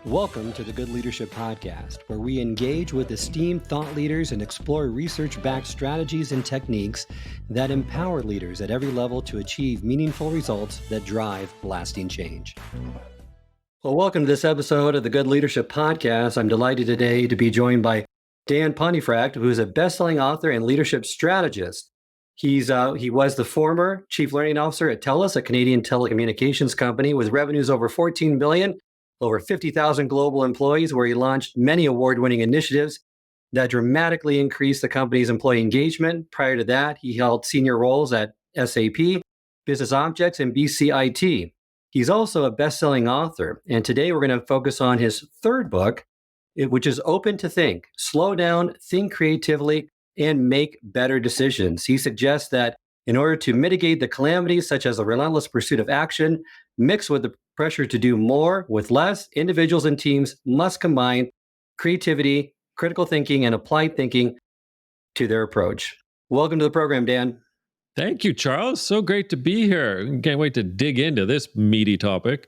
Welcome to the Good Leadership Podcast, where we engage with esteemed thought leaders and explore research-backed strategies and techniques that empower leaders at every level to achieve meaningful results that drive lasting change. Well, welcome to this episode of the Good Leadership Podcast. I'm delighted today to be joined by Dan Pontefract, who is a best-selling author and leadership strategist. He was the former Chief Learning Officer at TELUS, a Canadian telecommunications company with revenues over $14 billion, over 50,000 global employees, where he launched many award-winning initiatives that dramatically increased the company's employee engagement. Prior to that, he held senior roles at SAP, Business Objects, and BCIT. He's also a best-selling author, and today we're going to focus on his third book, which is Open to Think, Slow Down, Think Creatively, and Make Better Decisions. He suggests that in order to mitigate the calamities such as the relentless pursuit of action, mixed with the pressure to do more with less, individuals and teams must combine creativity, critical thinking, and applied thinking to their approach. Welcome to the program, Dan. Thank you, Charles. So great to be here. Can't wait to dig into this meaty topic.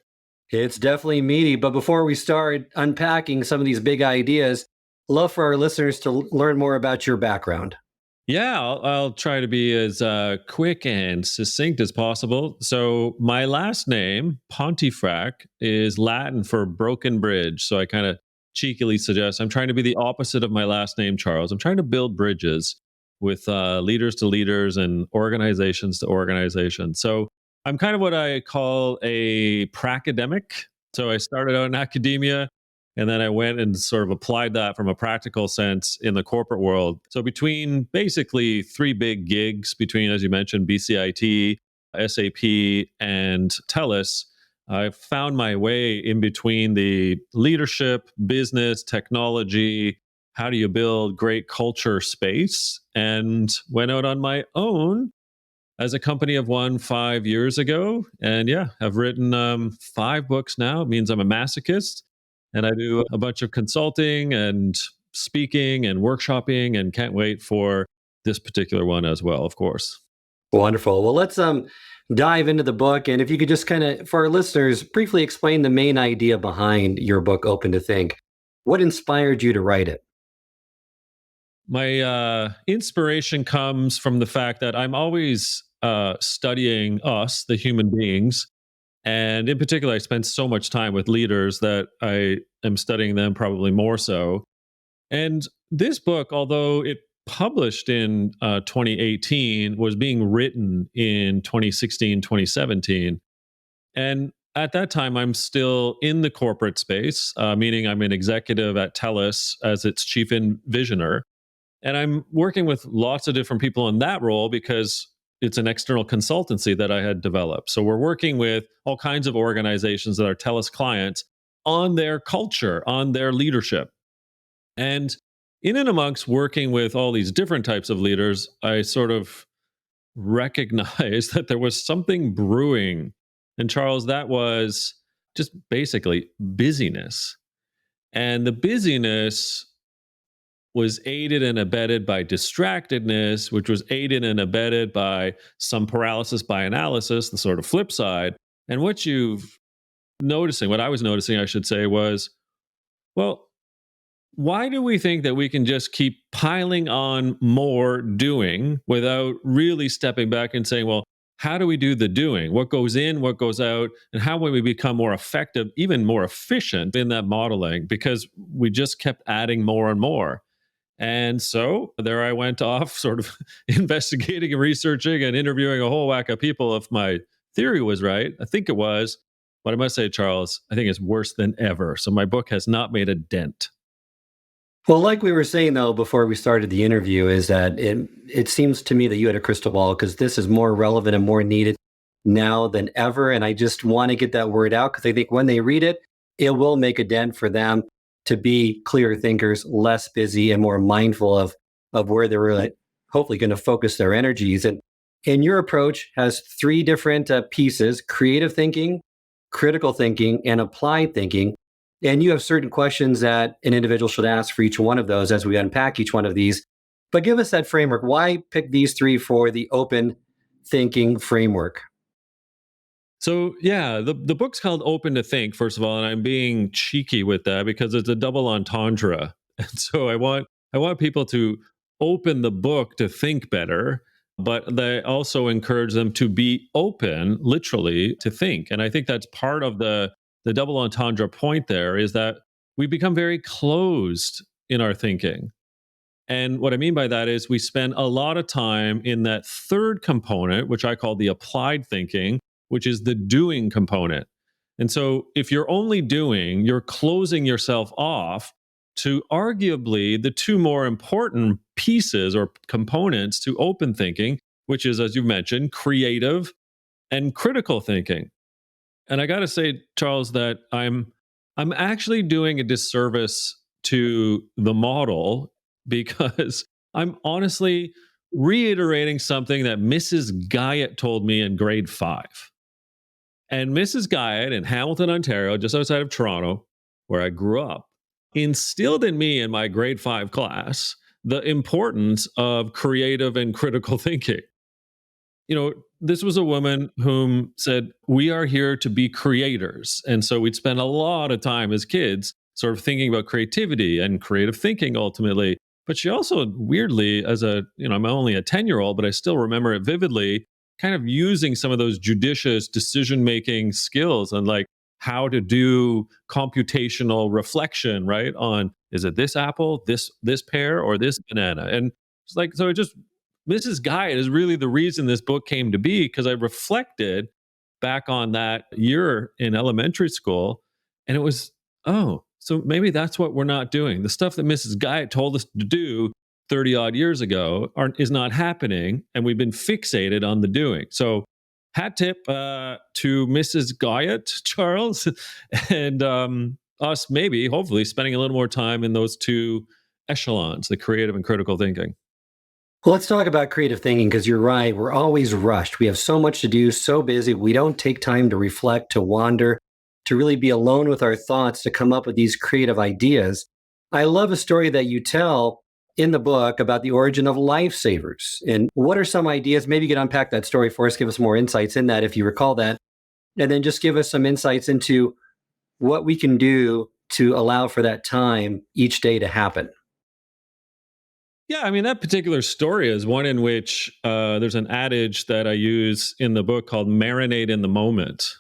It's definitely meaty, but before we start unpacking some of these big ideas, I'd love for our listeners to learn more about your background. Yeah, I'll try to be as quick and succinct as possible. So my last name, Pontefract, is Latin for broken bridge. So I kind of cheekily suggest I'm trying to be the opposite of my last name, Charles. I'm trying to build bridges with leaders to leaders and organizations to organizations. So I'm kind of what I call a pracademic. So I started out in academia, and then I went and sort of applied that from a practical sense in the corporate world. So between basically three big gigs, between, as you mentioned, BCIT, SAP, and TELUS, I found my way in between the leadership, business, technology, how do you build great culture space, and went out on my own as a company of one 5 years ago. And yeah, I've written 5 books now. It means I'm a masochist. And I do a bunch of consulting and speaking and workshopping, and can't wait for this particular one as well, of course. Wonderful. Well, let's dive into the book. And if you could just kind of, for our listeners, briefly explain the main idea behind your book, Open to Think. What inspired you to write it? My inspiration comes from the fact that I'm always studying us, the human beings. And in particular, I spend so much time with leaders that I am studying them probably more so. And this book, although it published in 2018, was being written in 2016, 2017. And at that time, I'm still in the corporate space, meaning I'm an executive at TELUS as its chief envisioner. And I'm working with lots of different people in that role because it's an external consultancy that I had developed. So we're working with all kinds of organizations that are TELUS clients on their culture, on their leadership. And in and amongst working with all these different types of leaders, I sort of recognized that there was something brewing. And Charles, that was just basically busyness. And the busyness was aided and abetted by distractedness, which was aided and abetted by some paralysis by analysis, the sort of flip side. And what I was noticing, I should say, was, well, why do we think that we can just keep piling on more doing without really stepping back and saying, well, how do we do the doing? What goes in, what goes out, and how will we become more effective, even more efficient in that modeling? Because we just kept adding more and more. And so there I went off, sort of investigating and researching and interviewing a whole whack of people. If my theory was right, I think it was. But I must say, Charles, I think it's worse than ever. So my book has not made a dent. Well, like we were saying, though, before we started the interview, is that it seems to me that you had a crystal ball, because this is more relevant and more needed now than ever. And I just want to get that word out, because I think when they read it, it will make a dent for them to be clearer thinkers, less busy, and more mindful of where they're really hopefully going to focus their energies. And your approach has 3 different pieces: creative thinking, critical thinking, and applied thinking. And you have certain questions that an individual should ask for each one of those as we unpack each one of these. But give us that framework. Why pick these 3 for the open thinking framework? So yeah, the book's called Open to Think, first of all, and I'm being cheeky with that because it's a double entendre. And so I want people to open the book to think better, but they also encourage them to be open, literally, to think. And I think that's part of the double entendre point there is that we become very closed in our thinking. And what I mean by that is we spend a lot of time in that third component, which I call the applied thinking, which is the doing component. And so if you're only doing, you're closing yourself off to arguably the two more important pieces or components to open thinking, which is, as you mentioned, creative and critical thinking. And I got to say, Charles, that I'm actually doing a disservice to the model because I'm honestly reiterating something that Mrs. Guyot told me in grade 5. And Mrs. Guyot in Hamilton, Ontario, just outside of Toronto, where I grew up, instilled in me in my grade 5 class the importance of creative and critical thinking. This was a woman whom said, we are here to be creators. And so we'd spend a lot of time as kids sort of thinking about creativity and creative thinking ultimately. But she also weirdly, I'm only a 10-year-old, but I still remember it vividly, kind of using some of those judicious decision making skills and like how to do computational reflection, right? On is it this apple, this pear, or this banana? And it's like, so it just Mrs. Guide is really the reason this book came to be because I reflected back on that year in elementary school and it was, oh, so maybe that's what we're not doing. The stuff that Mrs. Guide told us to do 30 odd years ago is not happening and we've been fixated on the doing. So hat tip to Mrs. Guyot, Charles, and us maybe, hopefully, spending a little more time in those two echelons, the creative and critical thinking. Well, let's talk about creative thinking because you're right. We're always rushed. We have so much to do, so busy. We don't take time to reflect, to wander, to really be alone with our thoughts, to come up with these creative ideas. I love a story that you tell in the book about the origin of lifesavers. And what are some ideas? Maybe you could unpack that story for us, give us more insights in that if you recall that. And then just give us some insights into what we can do to allow for that time each day to happen. Yeah, I mean, that particular story is one in which there's an adage that I use in the book called marinate in the moment.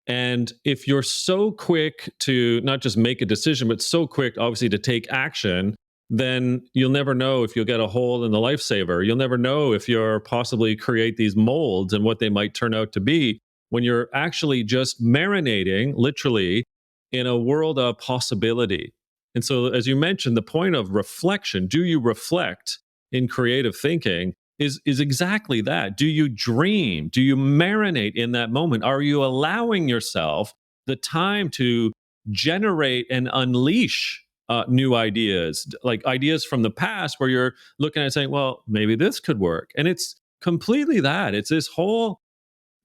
And if you're so quick to not just make a decision, but so quick, obviously, to take action, then you'll never know if you'll get a hole in the lifesaver. You'll never know if you're possibly create these molds and what they might turn out to be when you're actually just marinating, literally, in a world of possibility. And so, as you mentioned, the point of reflection, do you reflect in creative thinking? Is exactly that. Do you dream? Do you marinate in that moment? Are you allowing yourself the time to generate and unleash new ideas, like ideas from the past where you're looking at saying, well, maybe this could work? And it's completely that. It's this whole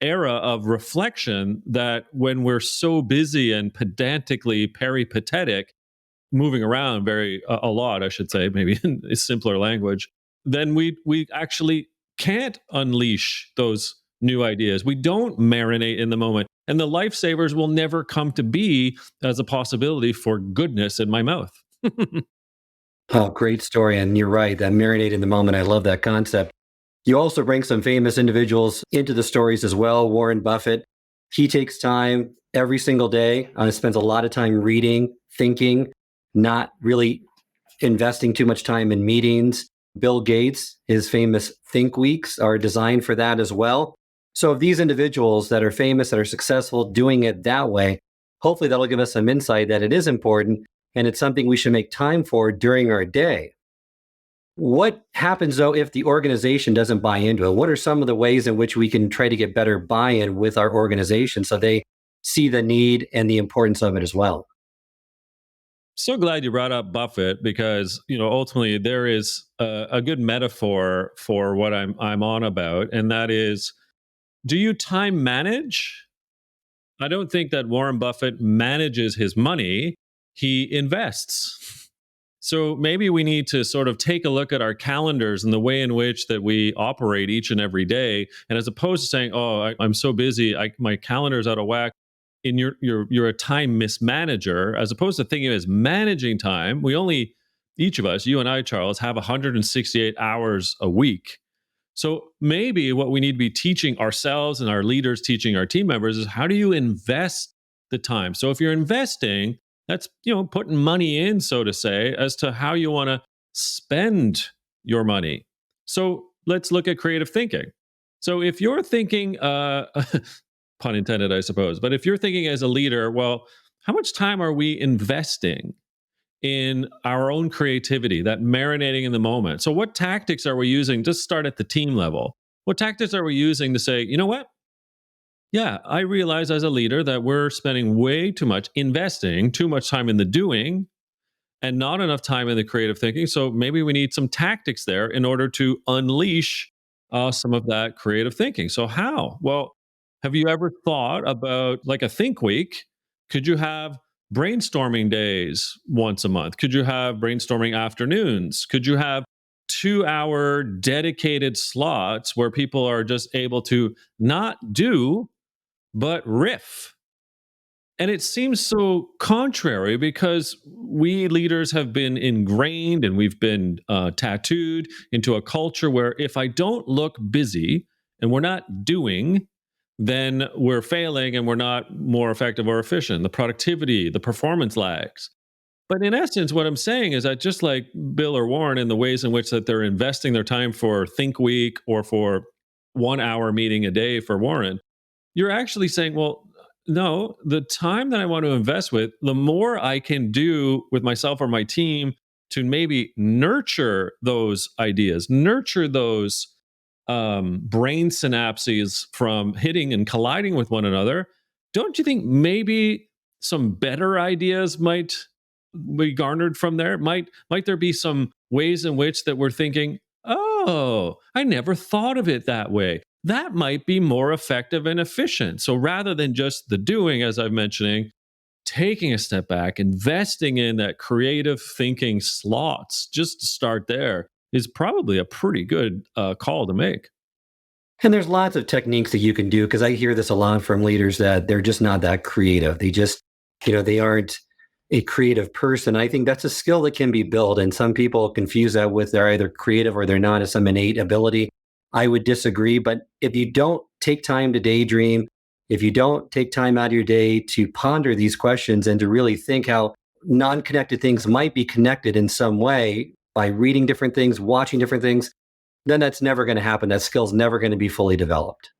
era of reflection that when we're so busy and pedantically peripatetic, moving around a lot, I should say, maybe in a simpler language, then we actually can't unleash those new ideas. We don't marinate in the moment, and the lifesavers will never come to be as a possibility for goodness in my mouth. Oh, great story. And you're right, that marinate in the moment. I love that concept. You also bring some famous individuals into the stories as well. Warren Buffett, he takes time every single day, spends a lot of time reading, thinking, not really investing too much time in meetings. Bill Gates, his famous Think Weeks are designed for that as well. So, if these individuals that are famous, that are successful, doing it that way, hopefully that'll give us some insight that it is important and it's something we should make time for during our day. What happens though if the organization doesn't buy into it? What are some of the ways in which we can try to get better buy-in with our organization so they see the need and the importance of it as well? So glad you brought up Buffett because ultimately there is a good metaphor for what I'm on about, and that is: do you time manage? I don't think that Warren Buffett manages his money; he invests. So maybe we need to sort of take a look at our calendars and the way in which that we operate each and every day. And as opposed to saying, "Oh, I'm so busy, my calendar's out of whack," in you're a time mismanager, as opposed to thinking of it as managing time. We only, each of us, you and I, Charles, have 168 hours a week. So maybe what we need to be teaching ourselves and our leaders teaching our team members is, how do you invest the time? So if you're investing, that's, putting money in, so to say, as to how you want to spend your money. So let's look at creative thinking. So if you're thinking, pun intended, I suppose, but if you're thinking as a leader, well, how much time are we investing in our own creativity, that marinating in the moment? So, what tactics are we using? Just start at the team level. What tactics are we using to say, you know what? Yeah, I realize as a leader that we're spending way too much, investing too much time in the doing and not enough time in the creative thinking. So maybe we need some tactics there in order to unleash some of that creative thinking. So, how? Well, have you ever thought about like a think week? Could you have brainstorming days once a month? Could you have brainstorming afternoons? Could you have 2-hour dedicated slots where people are just able to not do, but riff? And it seems so contrary because we leaders have been ingrained and we've been tattooed into a culture where if I don't look busy and we're not doing, then we're failing and we're not more effective or efficient. The productivity, the performance lags. But in essence, what I'm saying is that just like Bill or Warren, in the ways in which that they're investing their time for Think Week or for 1 hour meeting a day for Warren, you're actually saying, well, no, the time that I want to invest with, the more I can do with myself or my team to maybe nurture those ideas, nurture those brain synapses from hitting and colliding with one another. Don't you think maybe some better ideas might be garnered from there? Might there be some ways in which that we're thinking, oh, I never thought of it that way. That might be more effective and efficient. So rather than just the doing, as I'm mentioning, taking a step back, investing in that creative thinking slots, just to start there, is probably a pretty good call to make. And there's lots of techniques that you can do, because I hear this a lot from leaders that they're just not that creative. They just, they aren't a creative person. I think that's a skill that can be built. And some people confuse that with they're either creative or they're not, as some innate ability. I would disagree. But if you don't take time to daydream, if you don't take time out of your day to ponder these questions and to really think how non-connected things might be connected in some way by reading different things, watching different things, then that's never going to happen. That skill's never going to be fully developed.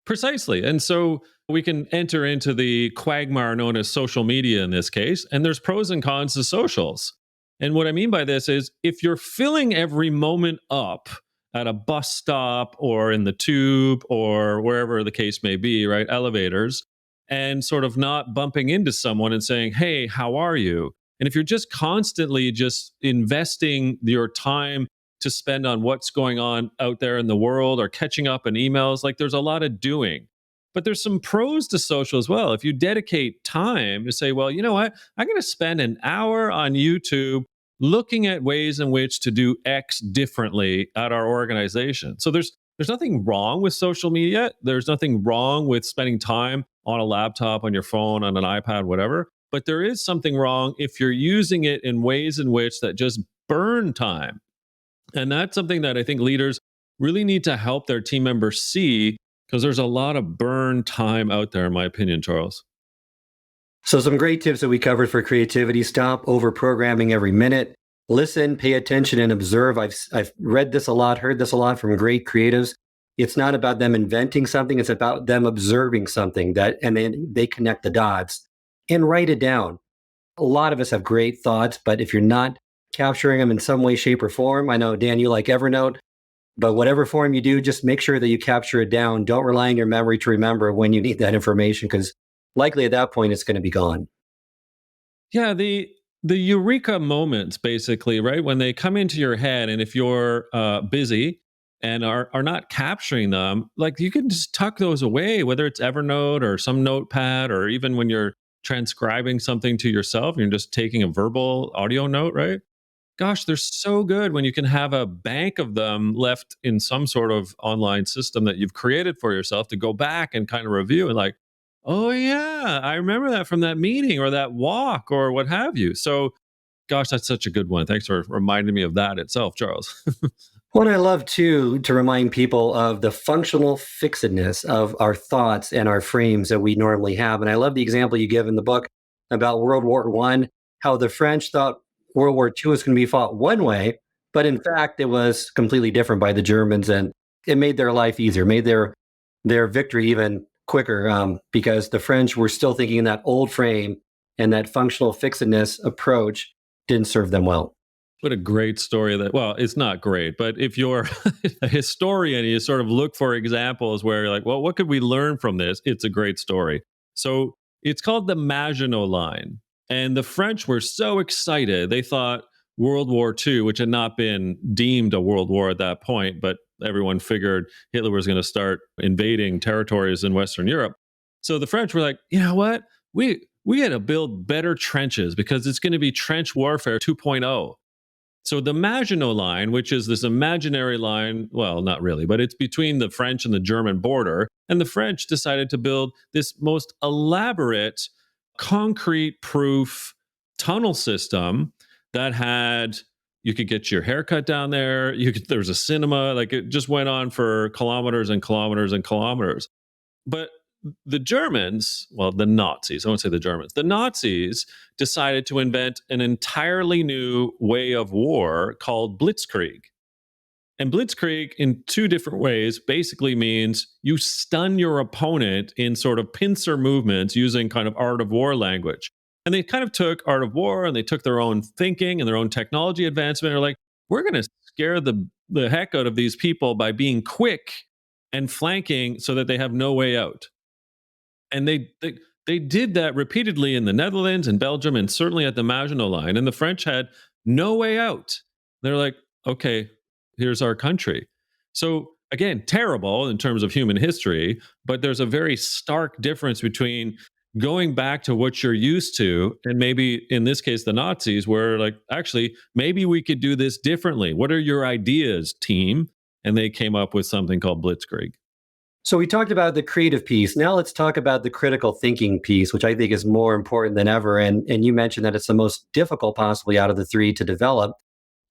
Precisely. And so we can enter into the quagmire known as social media in this case, and there's pros and cons to socials. And what I mean by this is, if you're filling every moment up at a bus stop or in the tube or wherever the case may be, right? Elevators, and sort of not bumping into someone and saying, "Hey, how are you?" And if you're just constantly just investing your time to spend on what's going on out there in the world or catching up in emails, like there's a lot of doing. But there's some pros to social as well. If you dedicate time to say, well, you know what, I'm going to spend an hour on YouTube looking at ways in which to do X differently at our organization. So there's nothing wrong with social media. There's nothing wrong with spending time on a laptop, on your phone, on an iPad, whatever. But there is something wrong if you're using it in ways in which that just burn time. And that's something that I think leaders really need to help their team members see, because there's a lot of burn time out there, in my opinion, Charles. So some great tips that we covered for creativity: stop over programming every minute, listen, pay attention, and observe. I've read this a lot, heard this a lot from great creatives. It's not about them inventing something, it's about them observing something and then they connect the dots and write it down. A lot of us have great thoughts, but if you're not capturing them in some way, shape, or form, I know, Dan, you like Evernote, but whatever form you do, just make sure that you capture it down. Don't rely on your memory to remember when you need that information, because likely at that point it's going to be gone. Yeah, the eureka moments, basically, right? When they come into your head, and if you're busy and are not capturing them, like you can just tuck those away, whether it's Evernote or some notepad, or even when you're transcribing something to yourself, you're just taking a verbal audio note, right? gosh, they're so good when you can have a bank of them left in some sort of online system that you've created for yourself to go back and kind of review and like, oh yeah, I remember that from that meeting or that walk or what have you. So, gosh, that's such a good one. Thanks for reminding me of that itself, Charles. What I love too to remind people of the functional fixedness of our thoughts and our frames that we normally have. And I love the example you give in the book about World War One, how the French thought World War II was going to be fought one way, but in fact it was completely different by the Germans, and it made their life easier, made their victory even quicker, because the French were still thinking in that old frame, and that functional fixedness approach didn't serve them well. What a great story that, well, it's not great, but if you're a historian, you sort of look for examples where you're like, well, what could we learn from this? It's a great story. So it's called the Maginot Line. And the French were so excited. They thought World War II, which had not been deemed a world war at that point, but everyone figured Hitler was going to start invading territories in Western Europe. So the French were like, you know what? We got to build better trenches because it's going to be trench warfare 2.0. So the Maginot Line, which is this imaginary line, well, not really, but it's between the French and the German border. And the French decided to build this most elaborate, concrete proof tunnel system that had, you could get your haircut down there. There was a cinema, like it just went on for kilometers and kilometers and kilometers. But the Germans, well, the Nazis, I won't say the Germans, the Nazis decided to invent an entirely new way of war called blitzkrieg. And blitzkrieg, in two different ways, basically means you stun your opponent in sort of pincer movements using kind of art of war language. And they kind of took art of war and they took their own thinking and their own technology advancement. They're like, we're going to scare the heck out of these people by being quick and flanking so that they have no way out. And they did that repeatedly in the Netherlands and Belgium and certainly at the Maginot Line. And the French had no way out. They're like, okay, here's our country. So again, terrible in terms of human history, but there's a very stark difference between going back to what you're used to and maybe in this case the Nazis were like, actually, maybe we could do this differently. What are your ideas, team? And they came up with something called blitzkrieg. So we talked about the creative piece. Now let's talk about the critical thinking piece, which I think is more important than ever. And you mentioned that it's the most difficult possibly out of the three to develop.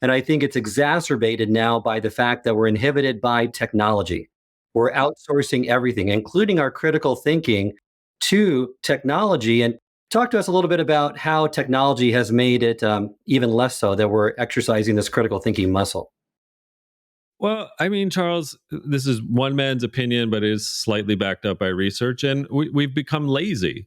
And I think it's exacerbated now by the fact that we're inhibited by technology. We're outsourcing everything, including our critical thinking, to technology. And talk to us a little bit about how technology has made it even less so that we're exercising this critical thinking muscle. Well, I mean, Charles, this is one man's opinion, but is slightly backed up by research, and we've become lazy.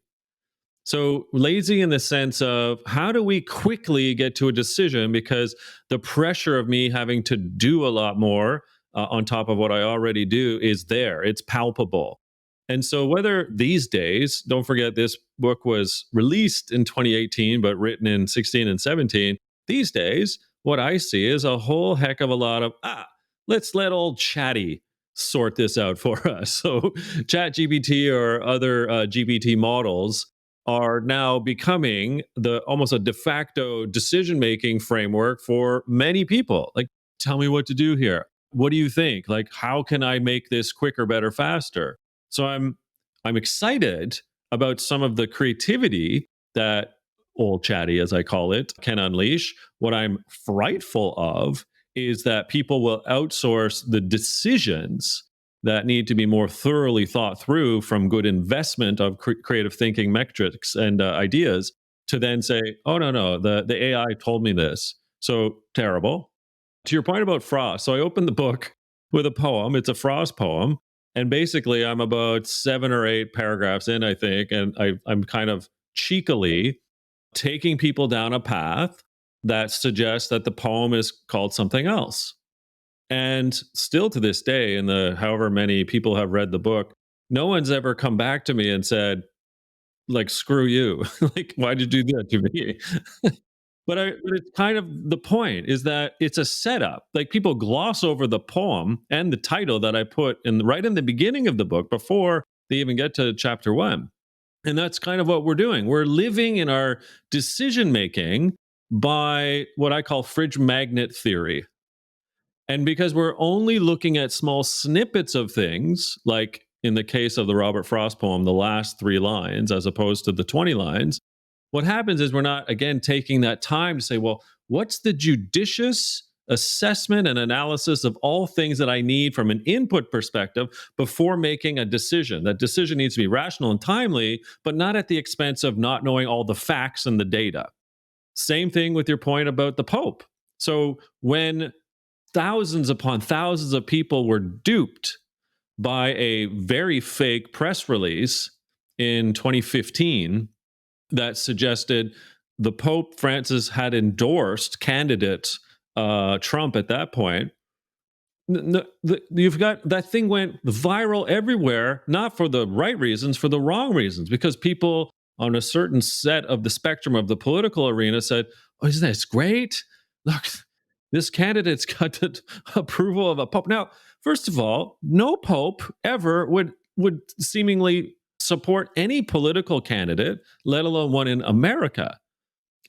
So, lazy in the sense of how do we quickly get to a decision because the pressure of me having to do a lot more on top of what I already do is there, it's palpable. And so, whether these days, don't forget this book was released in 2018, but written in 16 and 17, these days, what I see is a whole heck of a lot of, let's let old Chatty sort this out for us. So, Chat GPT or other GPT models are now becoming the almost a de facto decision making framework for many people. Like, tell me what to do here. What do you think? Like, how can I make this quicker, better, faster? So I'm excited about some of the creativity that old Chatty, as I call it, can unleash. What I'm frightful of is that people will outsource the decisions that need to be more thoroughly thought through from good investment of creative thinking metrics and ideas to then say, oh, no, the AI told me this. So terrible. To your point about Frost, so I opened the book with a poem. It's a Frost poem. And basically, I'm about 7 or 8 paragraphs in, I think. And I'm kind of cheekily taking people down a path that suggests that the poem is called something else. And still to this day, in the however many people have read the book, no one's ever come back to me and said, like, screw you. Like, why'd you do that to me? But it's kind of the point is that it's a setup. Like people gloss over the poem and the title that I put in right in the beginning of the book before they even get to chapter 1. And that's kind of what we're doing. We're living in our decision making by what I call fridge magnet theory. And because we're only looking at small snippets of things, like in the case of the Robert Frost poem, the last 3 lines, as opposed to the 20 lines, what happens is we're not, again, taking that time to say, well, what's the judicious assessment and analysis of all things that I need from an input perspective before making a decision? That decision needs to be rational and timely, but not at the expense of not knowing all the facts and the data. Same thing with your point about the Pope. So when thousands upon thousands of people were duped by a very fake press release in 2015 that suggested the Pope Francis had endorsed candidate Trump at that point. You've got that thing went viral everywhere, not for the right reasons, for the wrong reasons, because people on a certain set of the spectrum of the political arena said, "Oh, isn't this great? Look, this candidate's got the approval of a pope." Now, first of all, no pope ever would seemingly support any political candidate, let alone one in America.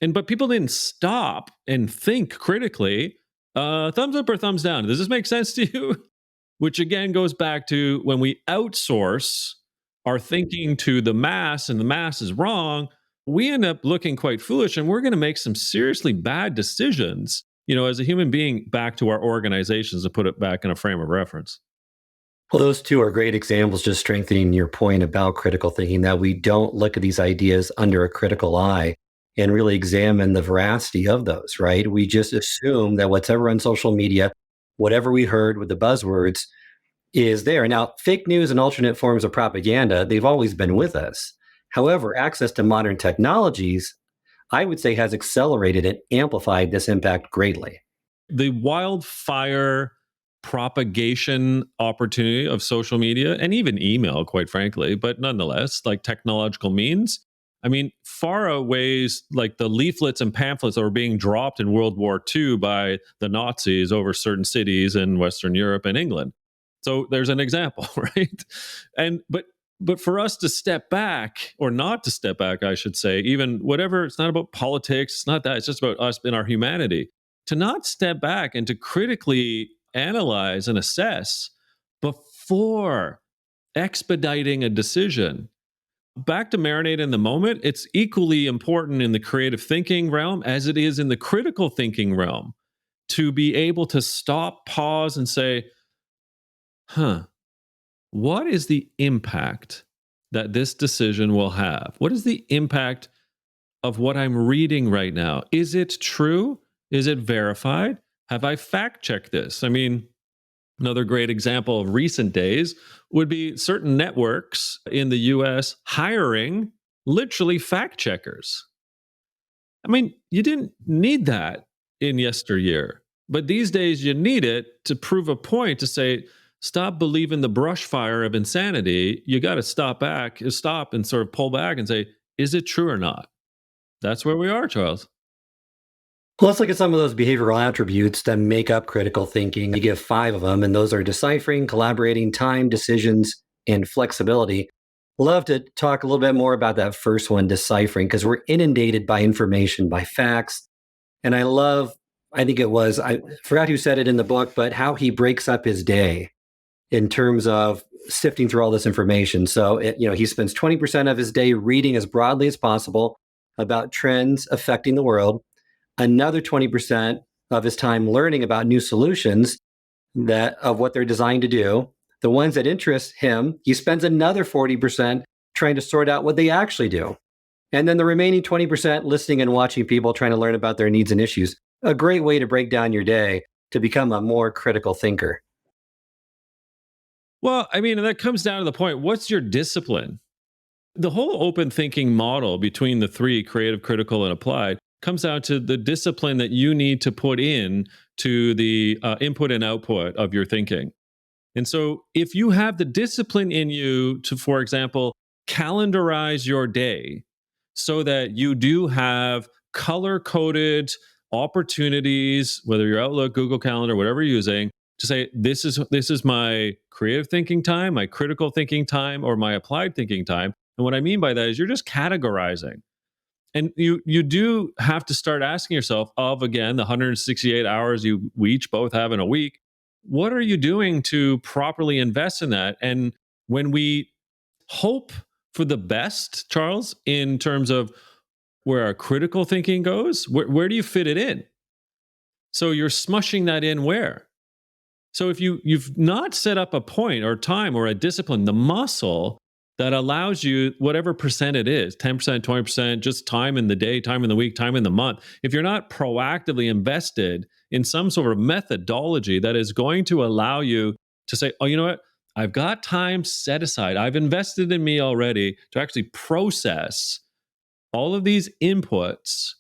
But people didn't stop and think critically. Thumbs up or thumbs down? Does this make sense to you? Which again goes back to when we outsource our thinking to the mass and the mass is wrong, we end up looking quite foolish and we're going to make some seriously bad decisions, as a human being back to our organizations to put it back in a frame of reference. Well, those two are great examples, just strengthening your point about critical thinking, that we don't look at these ideas under a critical eye and really examine the veracity of those, right? We just assume that whatever on social media, whatever we heard with the buzzwords is there. Now, fake news and alternate forms of propaganda, they've always been with us. However, access to modern technologies, I would say, has accelerated and amplified this impact greatly. The wildfire propagation opportunity of social media and even email, quite frankly, but nonetheless, like technological means, I mean, far outweighs like the leaflets and pamphlets that were being dropped in World War II by the Nazis over certain cities in Western Europe and England. So there's an example, right? But for us to step back, or not to step back, I should say, even whatever, it's not about politics, it's not that, it's just about us in our humanity. To not step back and to critically analyze and assess before expediting a decision. Back to marinate in the moment, it's equally important in the creative thinking realm as it is in the critical thinking realm to be able to stop, pause, and say, what is the impact that this decision will have? What is the impact of what I'm reading right now? Is it true? Is it verified? Have I fact checked this? I mean, another great example of recent days would be certain networks in the US hiring literally fact checkers. I mean, you didn't need that in yesteryear, but these days you need it to prove a point, to say, stop believing the brush fire of insanity. You got to stop and sort of pull back and say, is it true or not? That's where we are, Charles. Well, let's look at some of those behavioral attributes that make up critical thinking. You give 5 of them, and those are deciphering, collaborating, time, decisions, and flexibility. Love to talk a little bit more about that first one, deciphering, because we're inundated by information, by facts. And I think I forgot who said it in the book, but how he breaks up his day in terms of sifting through all this information. So, he spends 20% of his day reading as broadly as possible about trends affecting the world, another 20% of his time learning about new solutions of what they're designed to do. The ones that interest him, he spends another 40% trying to sort out what they actually do. And then the remaining 20% listening and watching people trying to learn about their needs and issues. A great way to break down your day to become a more critical thinker. Well, I mean, that comes down to the point, what's your discipline? The whole open thinking model between the 3, creative, critical, and applied, comes down to the discipline that you need to put in to the input and output of your thinking. And so if you have the discipline in you to, for example, calendarize your day so that you do have color-coded opportunities, whether your Outlook, Google Calendar, whatever you're using, to say, this is my creative thinking time, my critical thinking time, or my applied thinking time. And what I mean by that is you're just categorizing. And you do have to start asking yourself, of again the 168 hours we each both have in a week, what are you doing to properly invest in that? And when we hope for the best, Charles, in terms of where our critical thinking goes, where do you fit it in? So you're smushing that in where? So if you've not set up a point or time or a discipline, the muscle that allows you whatever percent it is, 10%, 20%, just time in the day, time in the week, time in the month. If you're not proactively invested in some sort of methodology that is going to allow you to say, oh, you know what? I've got time set aside. I've invested in me already to actually process all of these inputs,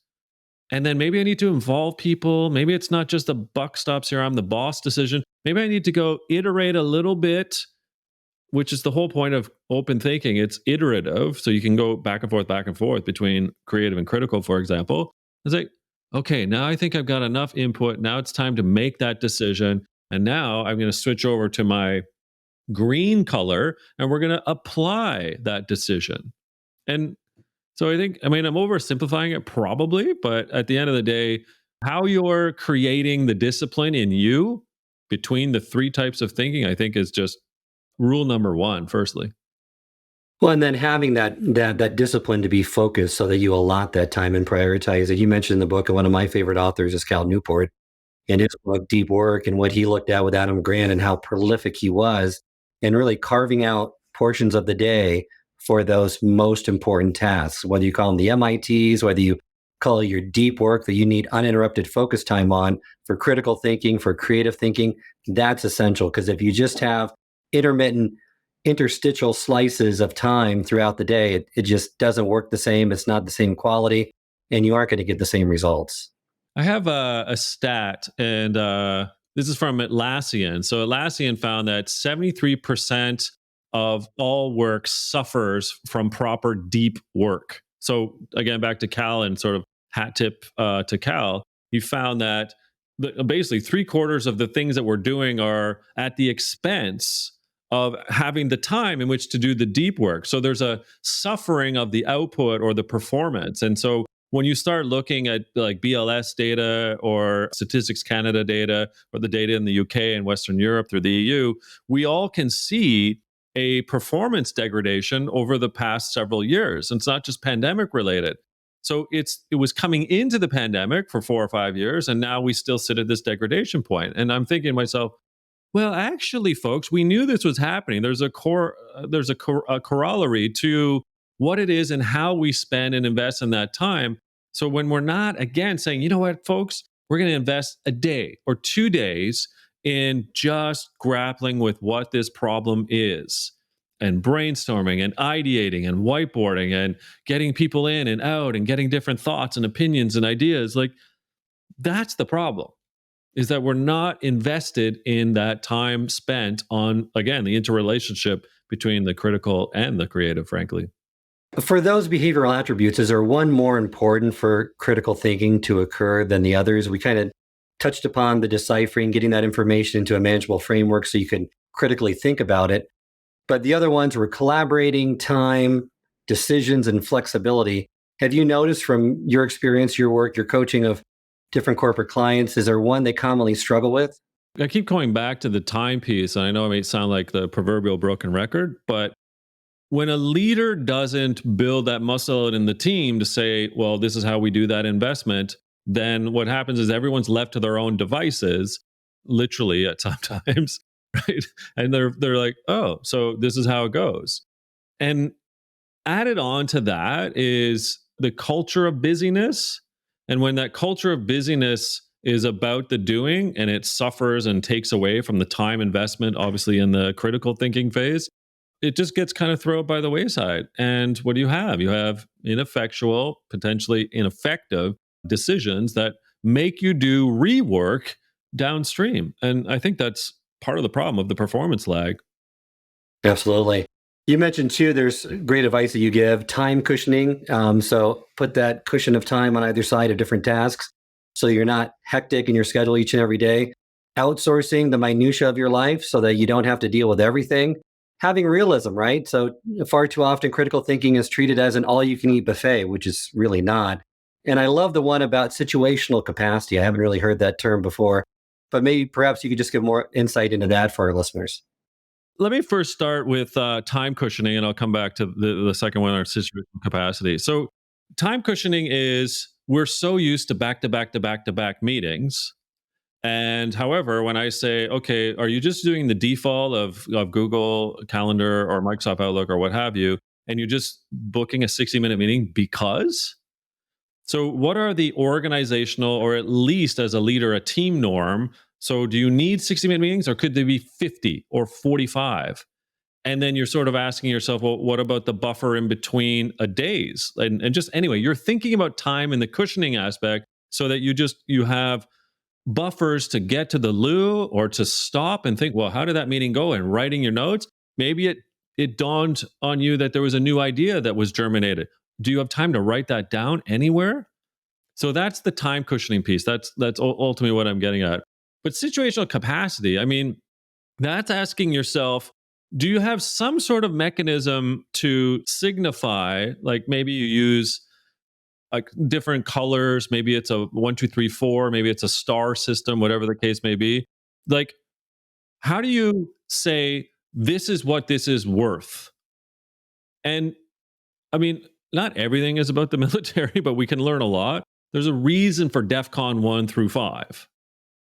and then maybe I need to involve people. Maybe it's not just the buck stops here, I'm the boss decision. Maybe I need to go iterate a little bit, which is the whole point of open thinking. It's iterative. So you can go back and forth between creative and critical, for example. It's like, okay, now I think I've got enough input. Now it's time to make that decision. And now I'm going to switch over to my green color and we're going to apply that decision. And so I mean, I'm oversimplifying it probably, but at the end of the day, how you're creating the discipline in you between the three types of thinking, I think is just rule number one, firstly. Well, and then having that discipline to be focused so that you allot that time and prioritize it. You mentioned in the book, and one of my favorite authors is Cal Newport, and his book Deep Work, and what he looked at with Adam Grant and how prolific he was, and really carving out portions of the day for those most important tasks, whether you call them the MITs, whether you call it your deep work that you need uninterrupted focus time on for critical thinking, for creative thinking. That's essential, because if you just have intermittent interstitial slices of time throughout the day, it just doesn't work the same. It's not the same quality, and you aren't going to get the same results. I have a stat, and this is from Atlassian. So Atlassian found that 73% of all work suffers from proper deep work. So again, back to Cal and sort of hat tip to Cal, he found that basically three-quarters of the things that we're doing are at the expense of having the time in which to do the deep work. So there's a suffering of the output or the performance. And so when you start looking at like BLS data or Statistics Canada data or the data in the UK and Western Europe through the EU, we all can see a performance degradation over the past several years. And it's not just pandemic related. So it was coming into the pandemic for 4 or 5 years, and now we still sit at this degradation point. And I'm thinking to myself, well, actually, folks, we knew this was happening. There's a corollary to what it is and how we spend and invest in that time. So when we're not, again, saying, you know what, folks, we're going to invest a day or 2 days in just grappling with what this problem is and brainstorming and ideating and whiteboarding and getting people in and out and getting different thoughts and opinions and ideas, like that's the problem, is that we're not invested in that time spent on, again, the interrelationship between the critical and the creative, frankly. For those behavioral attributes, is there one more important for critical thinking to occur than the others? We kind of touched upon the deciphering, getting that information into a manageable framework so you can critically think about it. But the other ones were collaborating, time, decisions, and flexibility. Have you noticed from your experience, your work, your coaching of different corporate clients, is there one they commonly struggle with? I keep going back to the time piece, and I know it may sound like the proverbial broken record, but when a leader doesn't build that muscle in the team to say, well, this is how we do that investment, then what happens is everyone's left to their own devices, literally at sometimes, right? And they're like, oh, so this is how it goes. And added on to that is the culture of busyness. And when that culture of busyness is about the doing and it suffers and takes away from the time investment, obviously in the critical thinking phase, it just gets kind of thrown by the wayside. And what do you have? You have ineffectual, potentially ineffective decisions that make you do rework downstream. And I think that's part of the problem of the performance lag. Absolutely. You mentioned too, there's great advice that you give, time cushioning. So put that cushion of time on either side of different tasks so you're not hectic in your schedule each and every day. Outsourcing the minutia of your life so that you don't have to deal with everything. having realism, right? So far too often, critical thinking is treated as an all-you-can-eat buffet, which is really not. And I love the one about situational capacity. I haven't really heard that term before, but maybe perhaps you could just give more insight into that for our listeners. Let me first start with time cushioning, and I'll come back to the second one on situational capacity. So, time cushioning is we're so used to back to back to back to back meetings. And however, when I say, okay, are you just doing the default of Google Calendar or Microsoft Outlook or what have you, and you're just booking a 60-minute meeting because? So, what are the organizational, or at least as a leader, a team norm? So, do you need 60-minute meetings, or could they be 50 or 45? And then you're sort of asking yourself, well, what about the buffer in between a days? And just anyway, you're thinking about time and the cushioning aspect so that you have buffers to get to the loo or to stop and think, well, how did that meeting go? And writing your notes. Maybe it dawned on you that there was a new idea that was germinated. Do you have time to write that down anywhere? So that's the time cushioning piece. That's ultimately what I'm getting at. But situational capacity, I mean, that's asking yourself, do you have some sort of mechanism to signify, like maybe you use like different colors, maybe it's a 1, 2, 3, 4, maybe it's a star system, whatever the case may be. Like, how do you say this is what this is worth? And I mean, not everything is about the military, but we can learn a lot. There's a reason for DEFCON 1 through 5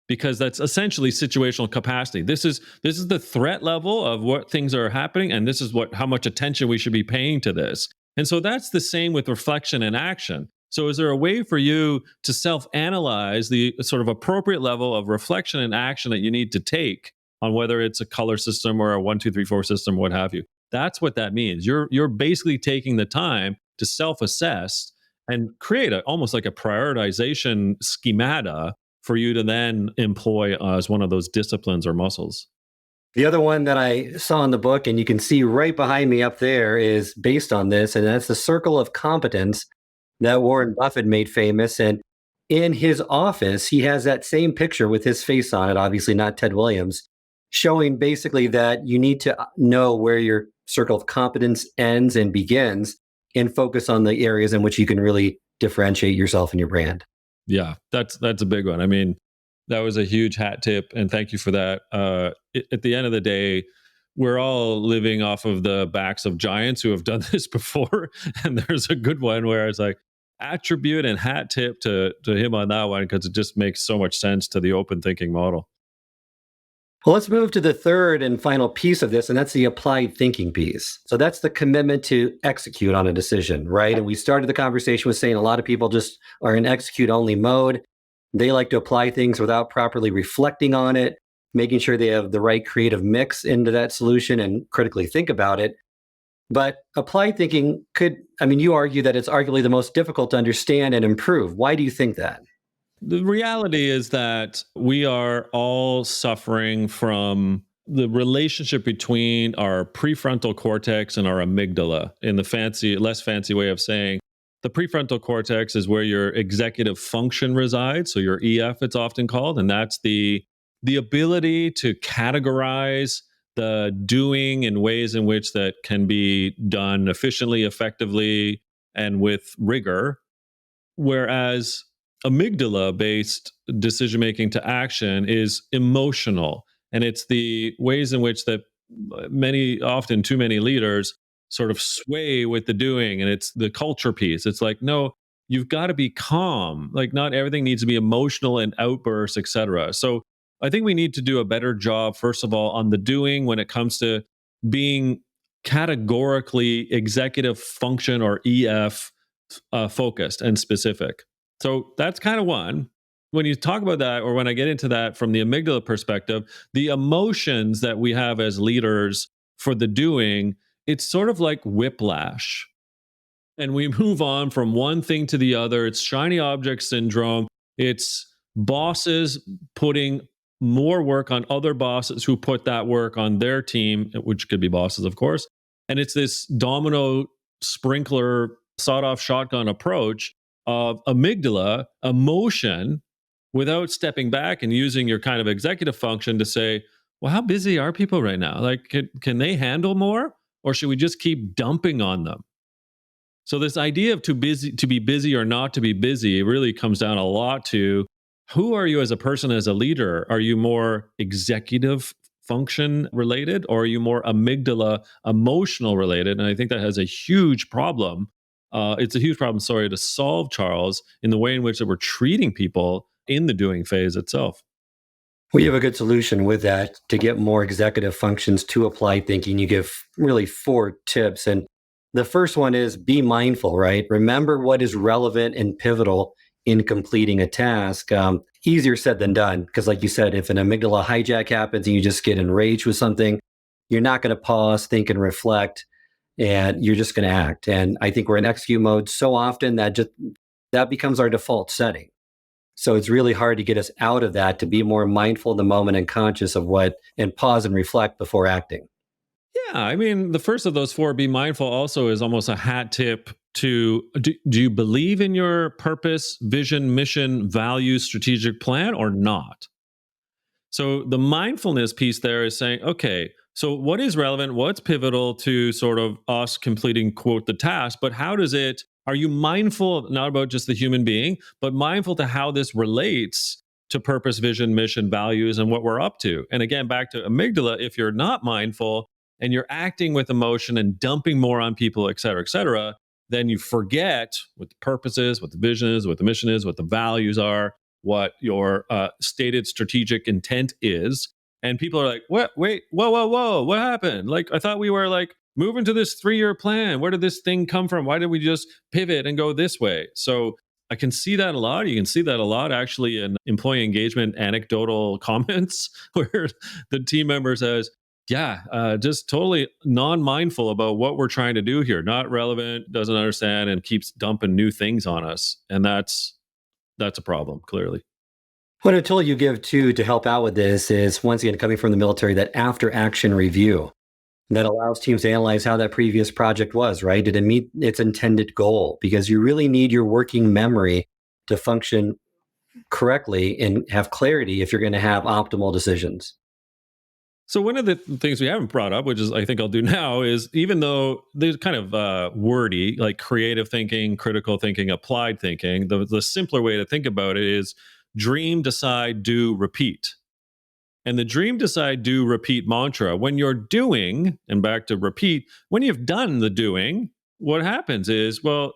because that's essentially situational capacity. This is the threat level of what things are happening, and this is what how much attention we should be paying to this. And so that's the same with reflection and action. So is there a way for you to self-analyze the sort of appropriate level of reflection and action that you need to take on whether it's a color system or a 1, 2, 3, 4 system, what have you? That's what that means. You're basically taking the time to self-assess and create almost like a prioritization schemata for you to then employ as one of those disciplines or muscles. The other one that I saw in the book, and you can see right behind me up there, is based on this, and that's the circle of competence that Warren Buffett made famous. And in his office, he has that same picture with his face on it, obviously not Ted Williams, showing basically that you need to know where your circle of competence ends and begins and focus on the areas in which you can really differentiate yourself and your brand. Yeah, that's a big one. I mean, that was a huge hat tip, and thank you for that. At the end of the day, we're all living off of the backs of giants who have done this before, and there's a good one where it's like attribute and hat tip to him on that one because it just makes so much sense to the open thinking model. Well, let's move to the third and final piece of this, and that's the applied thinking piece. So that's the commitment to execute on a decision, right? And we started the conversation with saying a lot of people just are in execute only mode. They like to apply things without properly reflecting on it, making sure they have the right creative mix into that solution and critically think about it. But applied thinking could, I mean, you argue that it's arguably the most difficult to understand and improve. Why do you think that? The reality is that we are all suffering from the relationship between our prefrontal cortex and our amygdala. In the less fancy way of saying, the prefrontal cortex is where your executive function resides. So your EF, it's often called, and that's the ability to categorize the doing in ways in which that can be done efficiently, effectively, and with rigor. Whereas amygdala based decision making to action is emotional. And it's the ways in which that often too many leaders sort of sway with the doing. And it's the culture piece. It's like, no, you've got to be calm. Like, not everything needs to be emotional and outbursts, etc. So I think we need to do a better job, first of all, on the doing when it comes to being categorically executive function or EF focused and specific. So that's kind of one. When you talk about that, or when I get into that from the amygdala perspective, the emotions that we have as leaders for the doing, it's sort of like whiplash. And we move on from one thing to the other. It's shiny object syndrome. It's bosses putting more work on other bosses who put that work on their team, which could be bosses, of course. And it's this domino sprinkler sawed off shotgun approach of amygdala emotion without stepping back and using your kind of executive function to say, well, how busy are people right now? Like, can they handle more, or should we just keep dumping on them? So this idea of too busy to be busy or not to be busy really comes down a lot to who are you as a person, as a leader? Are you more executive function related, or are you more amygdala emotional related? And I think that has a huge problem. It's a huge problem, sorry, to solve, Charles, in the way in which that we're treating people in the doing phase itself. We have a good solution with that to get more executive functions to applied thinking. You give really 4 tips. And the first one is be mindful, right? Remember what is relevant and pivotal in completing a task. Easier said than done, because like you said, if an amygdala hijack happens and you just get enraged with something, you're not going to pause, think, and reflect, and you're just going to act. And I think we're in execute mode so often that becomes our default setting. So it's really hard to get us out of that, to be more mindful in the moment and conscious of and pause and reflect before acting. Yeah, I mean, the first of those four, be mindful, also is almost a hat tip to do you believe in your purpose, vision, mission, values, strategic plan, or not? So the mindfulness piece there is saying, okay, so what is relevant? What's pivotal to sort of us completing, quote, the task? But how does it, are you mindful not about just the human being, but mindful to how this relates to purpose, vision, mission, values, and what we're up to? And again, back to amygdala, if you're not mindful and you're acting with emotion and dumping more on people, et cetera, then you forget what the purpose is, what the vision is, what the mission is, what the values are, what your stated strategic intent is. And people are like, what? Wait, whoa, whoa, whoa, what happened? Like, I thought we were like moving to this 3-year plan. Where did this thing come from? Why did we just pivot and go this way? So I can see that a lot. You can see that a lot actually in employee engagement anecdotal comments where the team member says, yeah, just totally non-mindful about what we're trying to do here, not relevant, doesn't understand, and keeps dumping new things on us. And that's a problem, clearly. What a tool you give too to help out with this is, once again, coming from the military, that after action review that allows teams to analyze how that previous project was, right? Did it meet its intended goal? Because you really need your working memory to function correctly and have clarity if you're going to have optimal decisions. So one of the things we haven't brought up, which is I think I'll do now, is even though there's kind of wordy, like creative thinking, critical thinking, applied thinking, the simpler way to think about it is dream, decide, do, repeat. And the dream, decide, do, repeat mantra, when you're doing, and back to repeat, when you've done the doing, what happens is, well,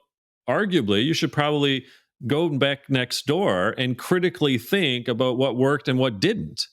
arguably, you should probably go back next door and critically think about what worked and what didn't.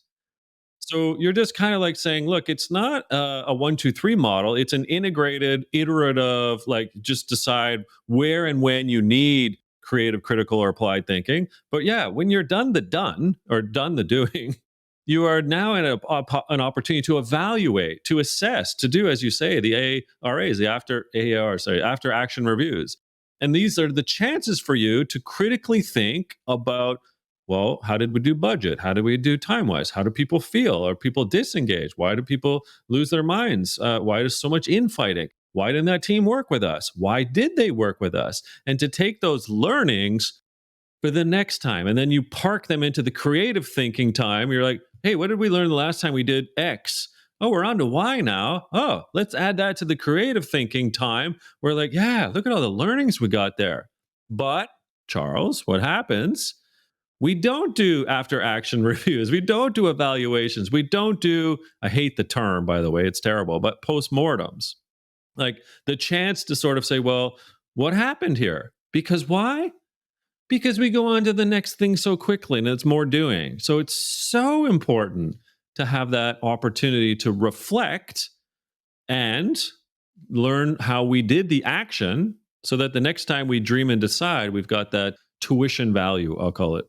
So you're just kind of like saying, look, it's not a 1, 2, 3 model. It's an integrated, iterative, like just decide where and when you need creative, critical, or applied thinking. But yeah, when you're done the done or done the doing, you are now in an opportunity to evaluate, to assess, to do, as you say, the ARAs, the after action reviews. And these are the chances for you to critically think about, well, how did we do budget? How did we do time wise? How do people feel? Are people disengaged? Why do people lose their minds? Why is so much infighting? Why didn't that team work with us? Why did they work with us? And to take those learnings for the next time, and then you park them into the creative thinking time. You're like, hey, what did we learn the last time we did X? Oh, we're on to Y now. Oh, let's add that to the creative thinking time. We're like, yeah, look at all the learnings we got there. But Charles, what happens? We don't do after action reviews. We don't do evaluations. We don't do, I hate the term, by the way, it's terrible, but postmortems. Like the chance to sort of say, well, what happened here? Because why? Because we go on to the next thing so quickly and it's more doing. So it's so important to have that opportunity to reflect and learn how we did the action so that the next time we dream and decide, we've got that tuition value, I'll call it.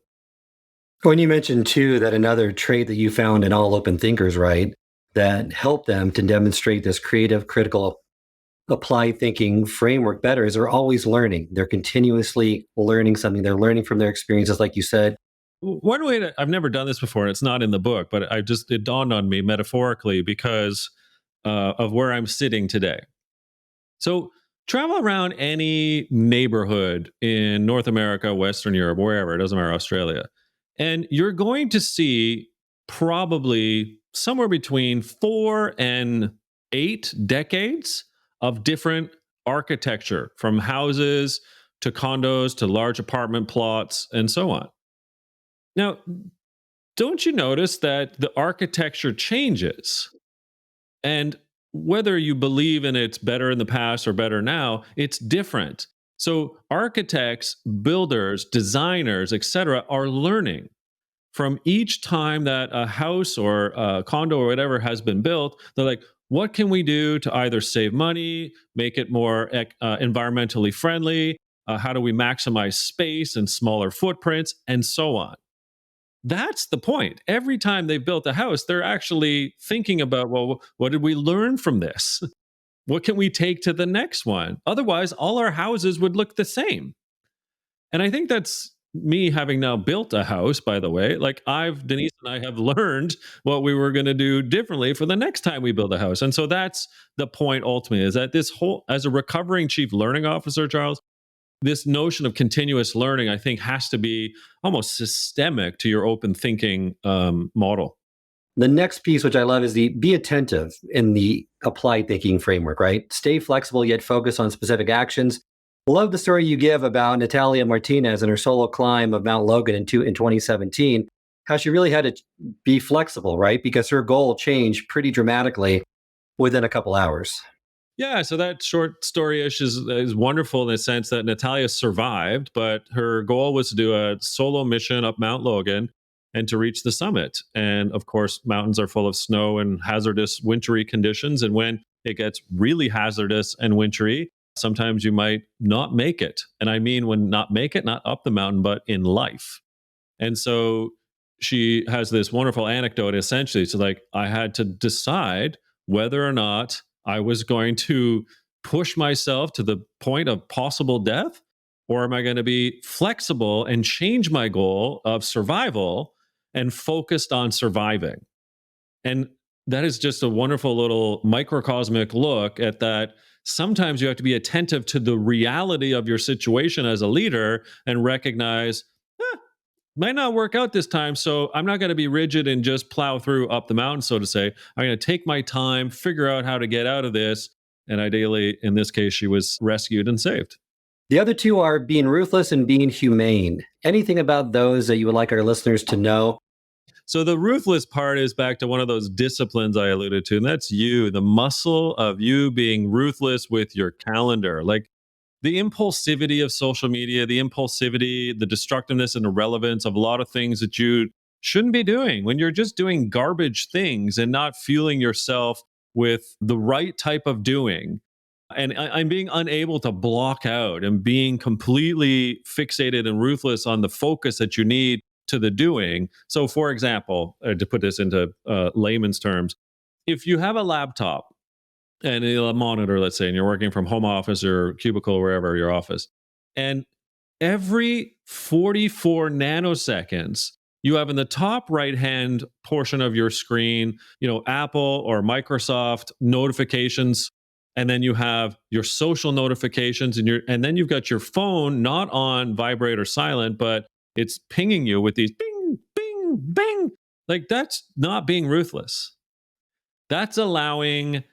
When you mentioned too that another trait that you found in all open thinkers, right, that helped them to demonstrate this creative, critical, applied thinking framework better is they're always learning. They're continuously learning something. They're learning from their experiences, like you said. One way I've never done this before, and it's not in the book, but it dawned on me metaphorically because of where I'm sitting today. So travel around any neighborhood in North America, Western Europe, wherever, it doesn't matter, Australia. And you're going to see probably somewhere between 4 and 8 decades of different architecture, from houses to condos to large apartment plots and so on. Now, don't you notice that the architecture changes? And whether you believe in it's better in the past or better now, it's different. So architects, builders, designers, etc., are learning from each time that a house or a condo or whatever has been built. They're like, what can we do to either save money, make it more environmentally friendly? How do we maximize space and smaller footprints, and so on? That's the point. Every time they've built a house, they're actually thinking about, well, what did we learn from this? What can we take to the next one? Otherwise, all our houses would look the same. And I think that's me having now built a house, by the way. Like, Denise and I have learned what we were going to do differently for the next time we build a house. And so that's the point ultimately, is that this whole, as a recovering chief learning officer, Charles, this notion of continuous learning, I think, has to be almost systemic to your open thinking model. The next piece, which I love, is the be attentive in the applied thinking framework, right? Stay flexible, yet focus on specific actions. Love the story you give about Natalia Martinez and her solo climb of Mount Logan in 2017, how she really had to be flexible, right? Because her goal changed pretty dramatically within a couple hours. Yeah, so that short story-ish is wonderful in the sense that Natalia survived, but her goal was to do a solo mission up Mount Logan and to reach the summit. And of course, mountains are full of snow and hazardous wintry conditions. And when it gets really hazardous and wintry, sometimes you might not make it. And I mean, when not make it, not up the mountain, but in life. And so she has this wonderful anecdote essentially. So, like, I had to decide whether or not I was going to push myself to the point of possible death, or am I going to be flexible and change my goal of survival and focused on surviving? And that is just a wonderful little microcosmic look at that. Sometimes you have to be attentive to the reality of your situation as a leader and recognize, might not work out this time. So I'm not going to be rigid and just plow through up the mountain, so to say. I'm going to take my time, figure out how to get out of this. And ideally, in this case, she was rescued and saved. The other two are being ruthless and being humane. Anything about those that you would like our listeners to know? So the ruthless part is back to one of those disciplines I alluded to, and that's you, the muscle of you being ruthless with your calendar. Like, the impulsivity of social media, the impulsivity, the destructiveness and irrelevance of a lot of things that you shouldn't be doing when you're just doing garbage things and not fueling yourself with the right type of doing. And I'm being unable to block out and being completely fixated and ruthless on the focus that you need to the doing. So, for example, to put this into layman's terms, if you have a laptop and a monitor, let's say, and you're working from home office or cubicle, wherever your office, and every 44 nanoseconds, you have in the top right hand portion of your screen, Apple or Microsoft notifications, and then you have your social notifications, and then you've got your phone not on vibrate or silent, but it's pinging you with these bing, bing, bing. Like, that's not being ruthless. That's allowing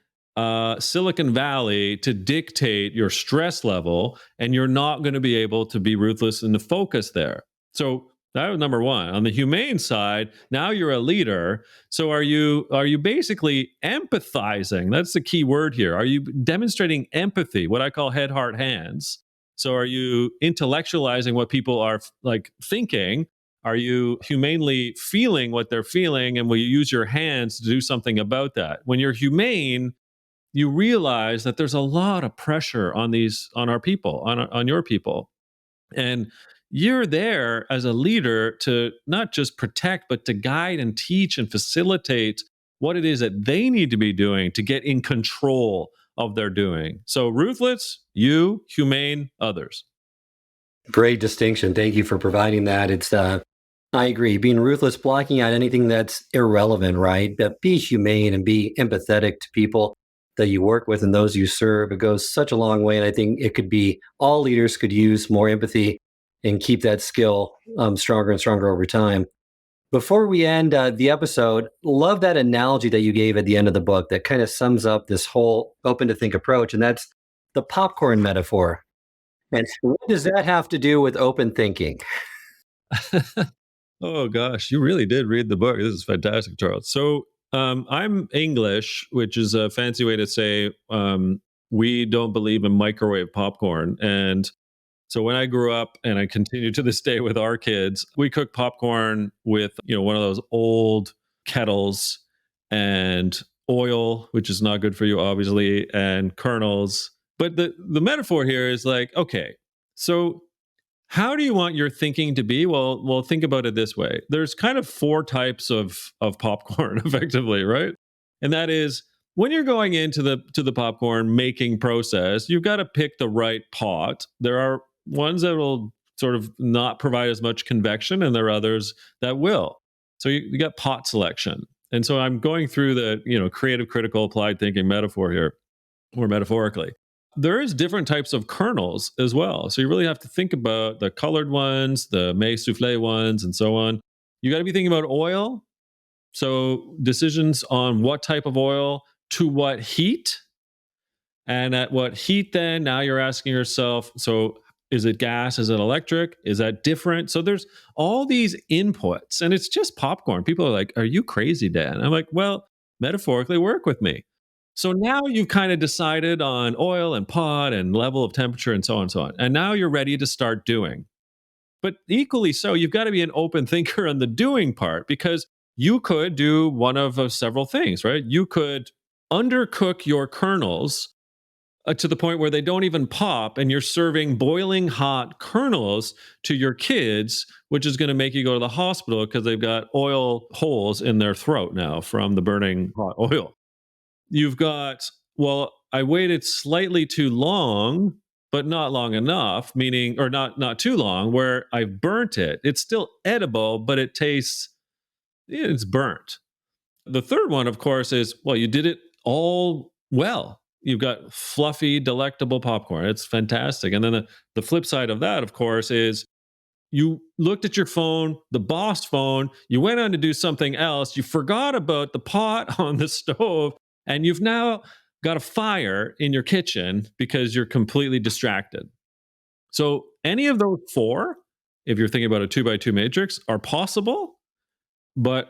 Silicon Valley to dictate your stress level, and you're not going to be able to be ruthless in the focus there. So that was number one. On the humane side, now you're a leader. So are you basically empathizing? That's the key word here. Are you demonstrating empathy? What I call head, heart, hands. So are you intellectualizing what people are like thinking? Are you humanely feeling what they're feeling? And will you use your hands to do something about that? When you're humane, you realize that there's a lot of pressure on our people, on your people. And you're there as a leader to not just protect, but to guide and teach and facilitate what it is that they need to be doing to get in control of their doing. So ruthless, you, humane, others. Great distinction. Thank you for providing that. I agree. Being ruthless, blocking out anything that's irrelevant, right? But be humane and be empathetic to people that you work with and those you serve. It goes such a long way. And I think it could be, all leaders could use more empathy and keep that skill stronger and stronger over time. Before we end the episode, love that analogy that you gave at the end of the book that kind of sums up this whole open to think approach, and that's the popcorn metaphor. And what does that have to do with open thinking? Oh gosh, you really did read the book. This is fantastic, Charles. So I'm English, which is a fancy way to say we don't believe in microwave popcorn. And so when I grew up, and I continue to this day with our kids, we cook popcorn with one of those old kettles and oil, which is not good for you, obviously, and kernels. But the metaphor here is like, okay, so how do you want your thinking to be? Well, think about it this way. There's kind of four types of popcorn, effectively, right? And that is when you're going into the popcorn making process, you've got to pick the right pot. There are ones that will sort of not provide as much convection, and there are others that will. So you got pot selection. And so I'm going through the creative, critical, applied thinking metaphor here, or metaphorically. There is different types of kernels as well. So you really have to think about the colored ones, the maize souffle ones, and so on. You got to be thinking about oil. So decisions on what type of oil to what heat, and at what heat then now you're asking yourself, so is it gas? Is it electric? Is that different? So there's all these inputs, and it's just popcorn. People are like, are you crazy, Dan? I'm like, well, metaphorically, work with me. So now you've kind of decided on oil and pot and level of temperature and so on and so on. And now you're ready to start doing. But equally so, you've got to be an open thinker on the doing part, because you could do one of several things, right? You could undercook your kernels to the point where they don't even pop, and you're serving boiling hot kernels to your kids, which is going to make you go to the hospital because they've got oil holes in their throat now from the burning hot oil. You've got, well, I waited slightly too long, but not long enough, meaning, or not too long, where I burnt it. It's still edible, but it tastes, it's burnt. The third one, of course, is, well, you did it all well. You've got fluffy, delectable popcorn. It's fantastic. And then the flip side of that, of course, is you looked at your phone, the boss phone, you went on to do something else, you forgot about the pot on the stove, and you've now got a fire in your kitchen because you're completely distracted. So any of those four, if you're thinking about a 2x2 matrix, are possible, but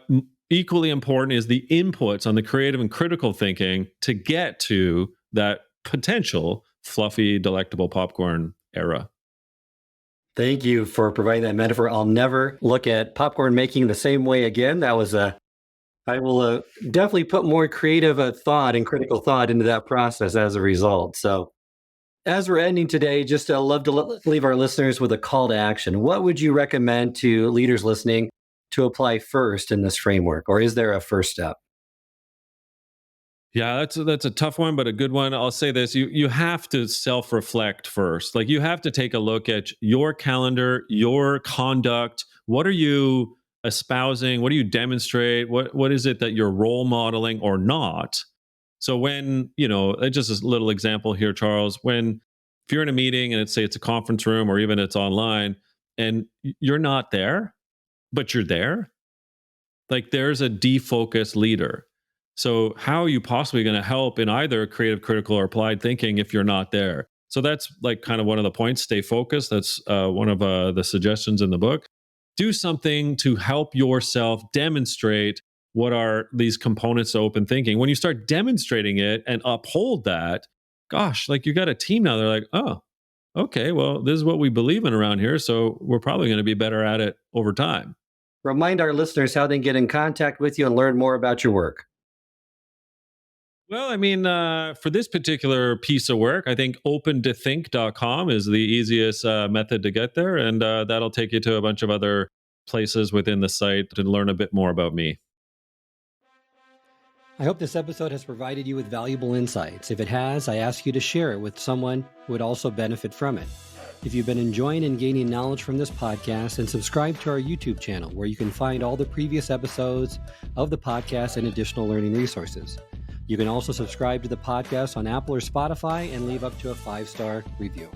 equally important is the inputs on the creative and critical thinking to get to that potential fluffy, delectable popcorn era. Thank you for providing that metaphor. I'll never look at popcorn making the same way again. That was I will definitely put more creative thought and critical thought into that process as a result. So, as we're ending today, just love to leave our listeners with a call to action. What would you recommend to leaders listening to apply first in this framework, or is there a first step? Yeah, that's a tough one, but a good one. I'll say this: you have to self-reflect first. Like, you have to take a look at your calendar, your conduct. What are you espousing? What do you demonstrate? What is it that you're role modeling or not? So when, just a little example here, Charles, when if you're in a meeting and it's a conference room or even it's online, and you're not there, but you're there, like, there's a defocused leader. So how are you possibly going to help in either creative, critical, or applied thinking if you're not there? So that's like kind of one of the points. Stay focused. That's one of the suggestions in the book. Do something to help yourself demonstrate what are these components of open thinking. When you start demonstrating it and uphold that, gosh, like, you got a team now. They're like, oh, okay, well, this is what we believe in around here. So we're probably going to be better at it over time. Remind our listeners how they can get in contact with you and learn more about your work. Well, I mean, for this particular piece of work, I think opentothink.com is the easiest method to get there. And that'll take you to a bunch of other places within the site to learn a bit more about me. I hope this episode has provided you with valuable insights. If it has, I ask you to share it with someone who would also benefit from it. If you've been enjoying and gaining knowledge from this podcast, then subscribe to our YouTube channel, where you can find all the previous episodes of the podcast and additional learning resources. You can also subscribe to the podcast on Apple or Spotify and leave up to a 5-star review.